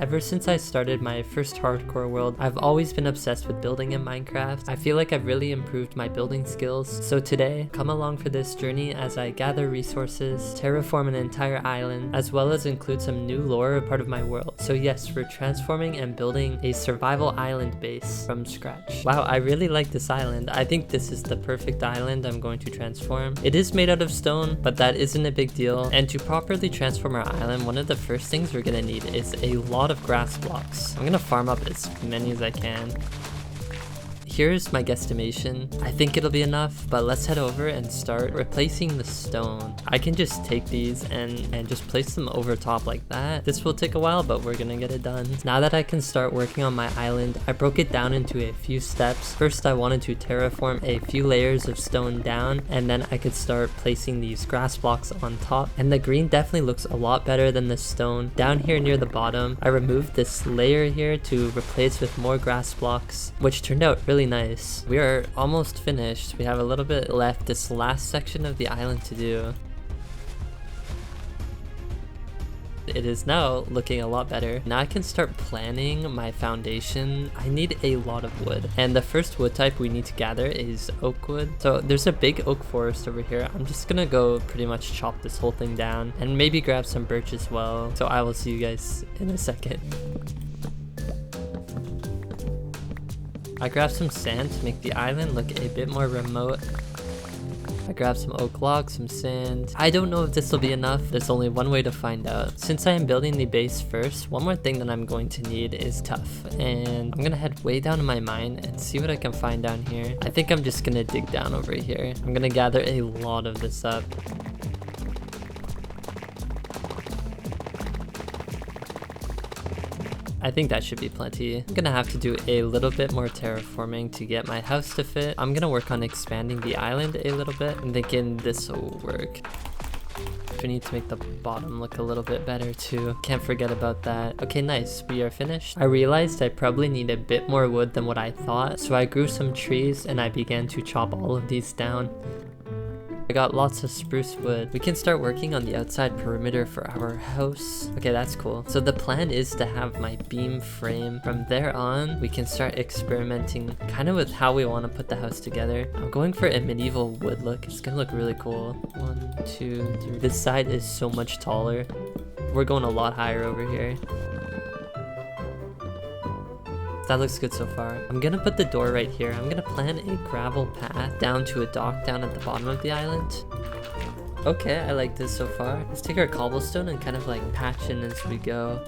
Ever since I started my first hardcore world, I've always been obsessed with building in Minecraft. I feel like I've really improved my building skills. So today, come along for this journey as I gather resources, terraform an entire island, as well as include some new lore a part of my world. So yes, we're transforming and building a survival island base from scratch. Wow, I really like this island. I think this is the perfect island I'm going to transform. It is made out of stone, but that isn't a big deal. And to properly transform our island, one of the first things we're gonna need is a lot of grass blocks. I'm gonna farm up as many as I can. Here's my guesstimation. I think it'll be enough, but let's head over and start replacing the stone. I can just take these and just place them over top like that. This will take a while, but we're gonna get it done. Now that I can start working on my island, I broke it down into a few steps. First, I wanted to terraform a few layers of stone down, and then I could start placing these grass blocks on top. And the green definitely looks a lot better than the stone. Down here near the bottom, I removed this layer here to replace with more grass blocks, which turned out really nice. We are almost finished. We have a little bit left, this last section of the island to do. It is now looking a lot better. Now I can start planning my foundation. I need a lot of wood, and the first wood type we need to gather is oak wood. So there's a big oak forest over here. I'm just gonna go pretty much chop this whole thing down and maybe grab some birch as well. So I will see you guys in a second. I grabbed some sand to make the island look a bit more remote. I grabbed some oak logs, some sand. I don't know if this will be enough. There's only one way to find out. Since I am building the base first, one more thing that I'm going to need is tuff. And I'm gonna head way down to my mine and see what I can find down here. I think I'm just gonna dig down over here. I'm gonna gather a lot of this up. I think that should be plenty. I'm gonna have to do a little bit more terraforming to get my house to fit. I'm gonna work on expanding the island a little bit. I'm thinking this will work. We need to make the bottom look a little bit better too. Can't forget about that. Okay, nice. We are finished. I realized I probably need a bit more wood than what I thought, so I grew some trees and I began to chop all of these down. I got lots of spruce wood. We can start working on the outside perimeter for our house. Okay, that's cool. So the plan is to have my beam frame. From there on, we can start experimenting kind of with how we want to put the house together. I'm going for a medieval wood look. It's gonna look really cool. 1, 2, 3. This side is so much taller. We're going a lot higher over here. That looks good so far. I'm gonna put the door right here. I'm gonna plan a gravel path down to a dock down at the bottom of the island. Okay, I like this so far. Let's take our cobblestone and kind of like patch in as we go.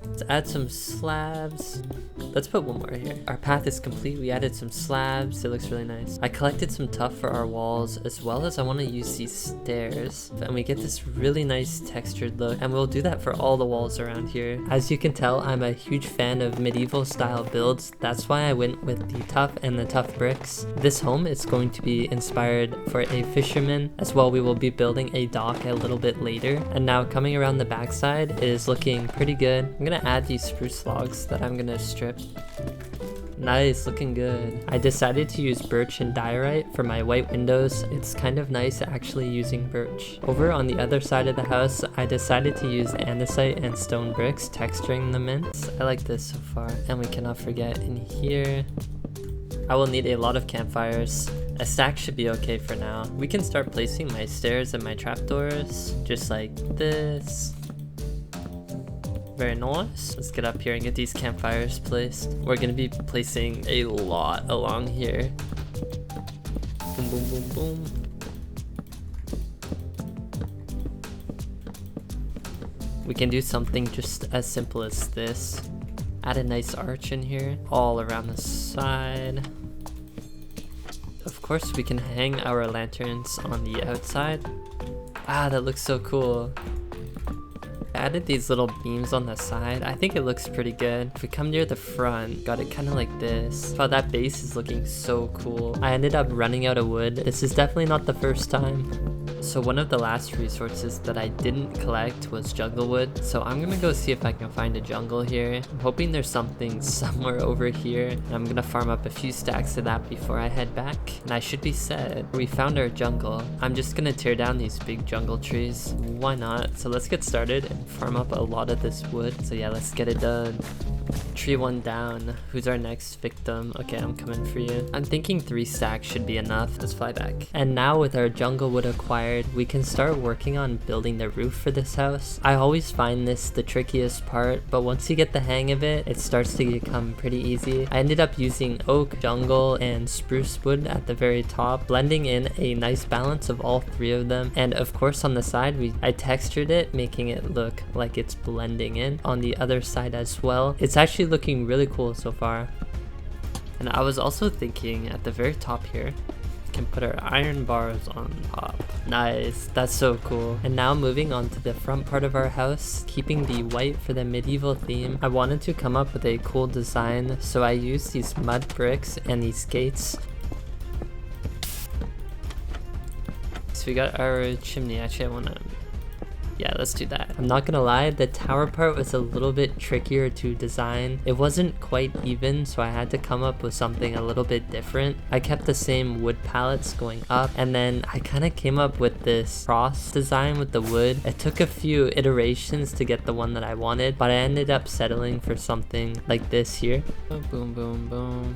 Let's add some slabs. Let's put one more here. Our path is complete. We added some slabs. It looks really nice. I collected some tuff for our walls, as well as I want to use these stairs. And we get this really nice textured look. And we'll do that for all the walls around here. As you can tell, I'm a huge fan of medieval style builds. That's why I went with the tuff and the tuff bricks. This home is going to be inspired for a fisherman. As well, we will be building a dock a little bit later. And now coming around the backside is looking pretty good. I'm gonna add these spruce logs that I'm gonna strip. Nice, looking good. I decided to use birch and diorite for my white windows. It's kind of nice actually using birch. Over on the other side of the house, I decided to use andesite and stone bricks, texturing them in. I like this so far. And we cannot forget in here, I will need a lot of campfires. A stack should be okay for now. We can start placing my stairs and my trapdoors, just like this. Very nice. Let's get up here and get these campfires placed. We're gonna be placing a lot along here. Boom, boom, boom, boom. We can do something just as simple as this. Add a nice arch in here, all around the side. Of course, we can hang our lanterns on the outside. Ah, that looks so cool. Added these little beams on the side. I think it looks pretty good. If we come near the front, got it kind of like this. Wow, that base is looking so cool. I ended up running out of wood. This is definitely not the first time. So one of the last resources that I didn't collect was jungle wood. So I'm gonna go see if I can find a jungle here. I'm hoping there's something somewhere over here. And I'm gonna farm up a few stacks of that before I head back. And I should be set. We found our jungle. I'm just gonna tear down these big jungle trees. Why not? So let's get started and farm up a lot of this wood. So yeah, let's get it done. Tree 1 down. Who's our next victim? Okay, I'm coming for you. I'm thinking 3 stacks should be enough. Let's fly back. And now with our jungle wood acquired, we can start working on building the roof for this house. I always find this the trickiest part, but once you get the hang of it, it starts to become pretty easy. I ended up using oak, jungle, and spruce wood at the very top, blending in a nice balance of all 3 of them. And of course on the side, I textured it, making it look like it's blending in on the other side as well. It's actually looking really cool so far. And I was also thinking at the very top here, we can put our iron bars on top. Nice, that's so cool. And now moving on to the front part of our house, keeping the white for the medieval theme, I wanted to come up with a cool design, so I used these mud bricks and these gates. So we got our chimney. Actually, I wanna, yeah, let's do that. I'm not gonna lie, the tower part was a little bit trickier to design. It wasn't quite even, so I had to come up with something a little bit different. I kept the same wood pallets going up, and then I kind of came up with this cross design with the wood. It took a few iterations to get the one that I wanted, but I ended up settling for something like this here. Boom, boom, boom, boom,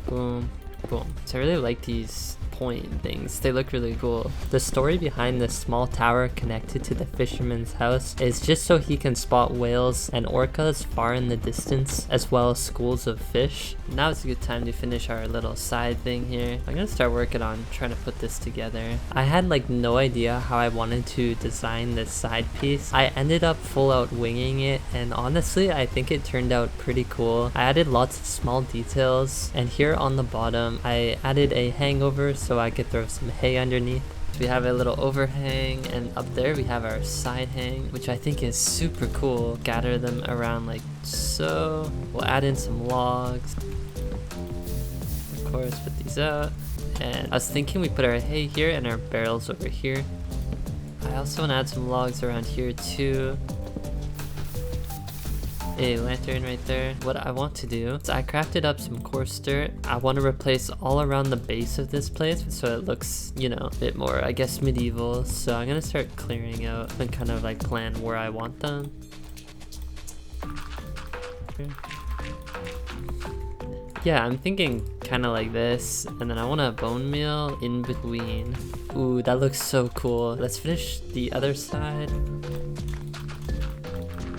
boom, boom. So I really like these point things. They look really cool. The story behind this small tower connected to the fisherman's house is just so he can spot whales and orcas far in the distance, as well as schools of fish. Now it's a good time to finish our little side thing here. I'm gonna start working on trying to put this together. I had like no idea how I wanted to design this side piece. I ended up full out winging it, and honestly I think it turned out pretty cool. I added lots of small details, and here on the bottom I added a hangover so I could throw some hay underneath. We have a little overhang, and up there we have our side hang, which I think is super cool. Gather them around like so. We'll add in some logs. Of course, put these out. And I was thinking we put our hay here and our barrels over here. I also want to add some logs around here too. A lantern right there. What I want to do is I crafted up some coarse dirt. I want to replace all around the base of this place so it looks, you know, a bit more, I guess, medieval. So I'm gonna start clearing out and kind of like plan where I want them. Yeah, I'm thinking kind of like this, and then I want a bone meal in between. Ooh, that looks so cool. Let's finish the other side.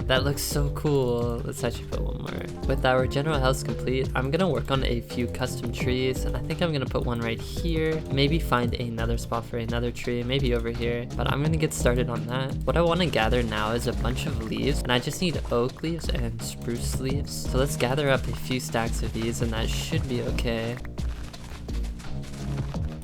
That looks so cool. Let's actually put one more. With our general house complete, I'm gonna work on a few custom trees. I think I'm gonna put one right here. Maybe find another spot for another tree, maybe over here. But I'm gonna get started on that. What I wanna gather now is a bunch of leaves, and I just need oak leaves and spruce leaves. So let's gather up a few stacks of these, and that should be okay.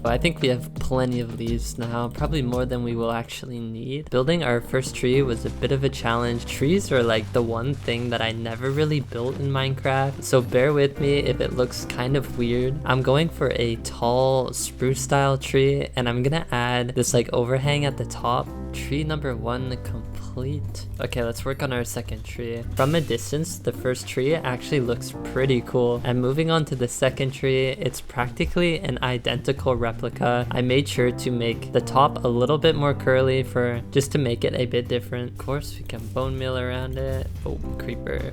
I think we have plenty of leaves now, probably more than we will actually need. Building our first tree was a bit of a challenge. Trees are like the one thing that I never really built in Minecraft, so bear with me if it looks kind of weird. I'm going for a tall spruce style tree, and I'm gonna add this like overhang at the top. Tree number 1 complete. Okay, let's work on our second tree. From a distance, the first tree actually looks pretty cool, and moving on to the second tree, it's practically an identical replica. I made sure to make the top a little bit more curly just to make it a bit different. Of course, we can bone meal around it. Oh, creeper.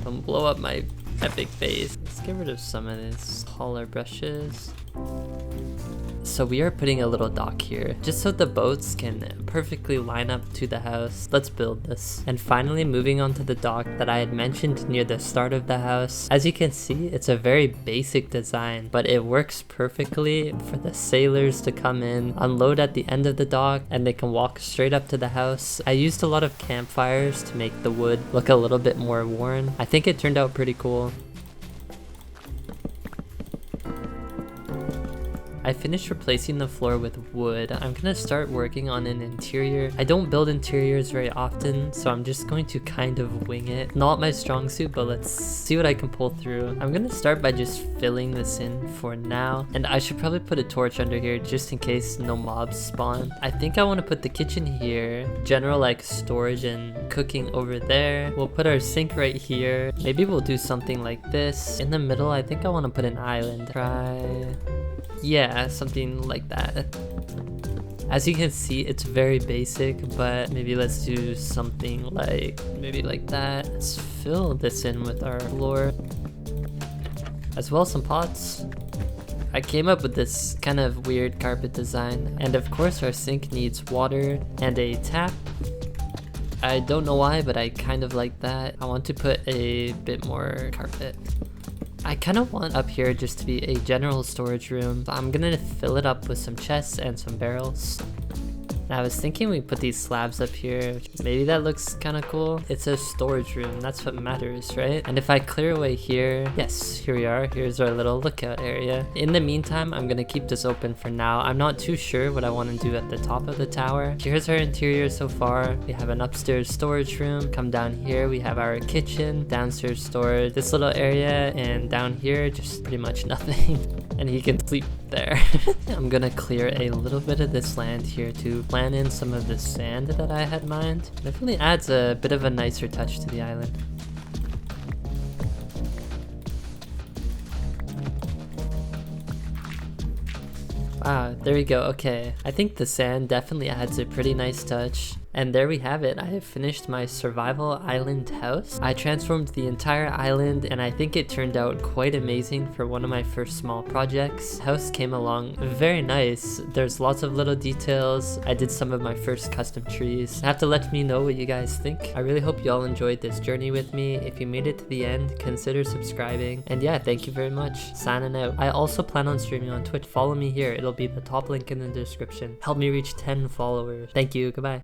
Don't blow up my epic face. Let's get rid of some of this. Taller brushes. So we are putting a little dock here, just so the boats can perfectly line up to the house. Let's build this. And finally moving on to the dock that I had mentioned near the start of the house. As you can see, it's a very basic design, but it works perfectly for the sailors to come in, unload at the end of the dock, and they can walk straight up to the house. I used a lot of campfires to make the wood look a little bit more worn. I think it turned out pretty cool. I finished replacing the floor with wood. I'm gonna start working on an interior. I don't build interiors very often, so I'm just going to kind of wing it. Not my strong suit, but let's see what I can pull through. I'm gonna start by just filling this in for now, and I should probably put a torch under here just in case no mobs spawn. I think I want to put the kitchen here, general like storage and cooking over there. We'll put our sink right here. Maybe we'll do something like this. In the middle, I think I want to put an island. Yeah, something like that. As you can see, it's very basic, but maybe let's do something like maybe like that. Let's fill this in with our floor, as well as some pots. I came up with this kind of weird carpet design, and of course our sink needs water and a tap. I don't know why, but I kind of like that. I want to put a bit more carpet. I kind of want up here just to be a general storage room. I'm gonna fill it up with some chests and some barrels. I was thinking we put these slabs up here. Maybe that looks kind of cool. It's a storage room, that's what matters, right? And if I clear away here, yes, here we are. Here's our little lookout area. In the meantime, I'm gonna keep this open for now. I'm not too sure what I want to do at the top of the tower. Here's our interior so far. We have an upstairs storage room. Come down here, we have our kitchen, downstairs storage, this little area, and down here, just pretty much nothing. And he can sleep there. I'm gonna clear a little bit of this land here to plant in some of the sand that I had mined. Definitely adds a bit of a nicer touch to the island. Wow, there we go. Okay, I think the sand definitely adds a pretty nice touch. And there we have it. I have finished my survival island house. I transformed the entire island, and I think it turned out quite amazing for one of my first small projects. The house came along very nice. There's lots of little details. I did some of my first custom trees. Have to let me know what you guys think. I really hope you all enjoyed this journey with me. If you made it to the end, consider subscribing. And yeah, thank you very much. Signing out. I also plan on streaming on Twitch. Follow me here. It'll be the top link in the description. Help me reach 10 followers. Thank you. Goodbye.